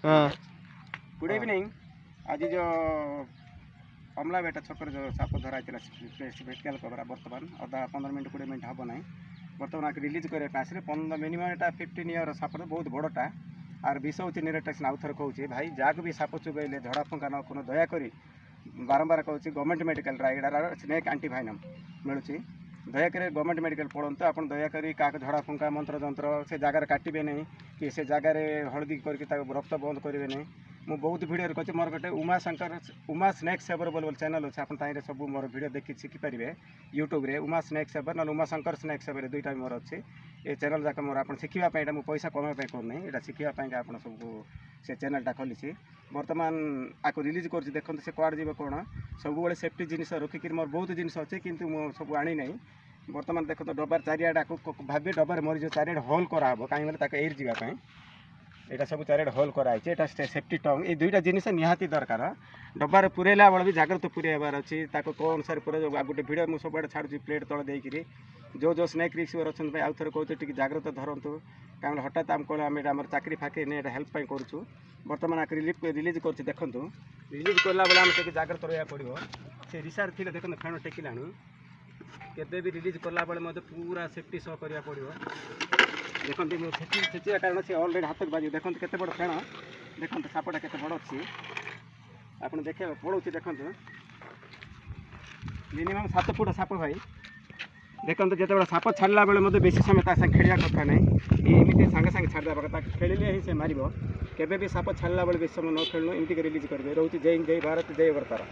हाँ good evening. आज जो कमला बेटा छक जो साप धरा मेडिकल कवर बर्तमान अधा 15 मिनट 20 मिनट हम ना बर्तमान रिलीज करने आसे मिनिमम यहाँ 15 ईयर साप बहुत बड़टा आर विष हूँ निरटेक्शन आउ थर कहूँ भाई जहाँ भी साप चुबैले झड़ा फुंका न कौन दयाकोरी बारंबार कहूँ गवर्नमेंट मेडिकल रायगड़ा स्नेक एंटीवाइनम मिलूँ दयाक गवर्नमेंट मेडिकल पढ़ते आप दयाक क्या झड़ा फुंका मंत्र जंत्र से जगार काटे नहीं कि से जगार हलदी करके रक्त बंद करेंगे नहीं। मु बहुत भिडियो कही मोर गोटे उमा स्नेक सेवर बोल चैनल अच्छे आप सब मोर भिडियो देखी शिखिपारे यूट्यूब रे उमा स्नेक सेवर ना उमा शंकर स्नेक सेवर दुईटा मोर अच्छे ये चैनल जाक मोर आप शिखापी मुझे पैसा कमाई करना यहाँ शिखापी आप सबको से चैनलटा खोली बर्तमान आपको रिलीज कर देखते से कौड़ जीव कौन सब सेफ्टी जिनिस रखिक मोर बहुत जिनिस अच्छे कितु मु सब आनी ना बर्तमान देख तो डबार चारिआड आपको भावे डबार मरीज चारिआड होल कराब कहीं एयर जावाई यहाँ सब चारिआड होल कराई यहाँ सेफ्टी टंग ये दुईटा जिनिस निहाती दरकार डबार पुरेला बेले भी जागृत पुरेबार अच्छी कौ अनुसार पूरा गोटे भिडियो मुझे सब छाड़ी प्लेट तले देकरी जो स्नेक रिक्सर अच्छा आउ थे कहते टी जागृत धरतु कहीं हठात आम कौन आम चाकरी फाकरी नहीं हेल्प करूँ बर्तमान रिलीज कर देखूँ रिलीज कला बेले आम जागृत रहा पड़ो से रिसार थी देखते फेण टेकिला केबे भी रिलीज कला बेले मत पूरा सेफ्टी सह करा पड़ो देखते छेचिया कारण से अलरेडी हाथ बाजी देखते केते बड़ फेण देखते सापटा केते बड़ अच्छी आप देखा पड़ोसी देखते मिनिमम 7 फुट साप भाई देखते जिते साप छाड़ा बेले मत बेसी समय संगे खेलिया कथा नहीं एमती सागे सागे छाड़देवा कथा खेलिले ही से मार केबे भी साप छाड़ा बेले बेसी समय न खेलु एमती रिलीज करेंगे रोचे जय जय भारत जय अवतार।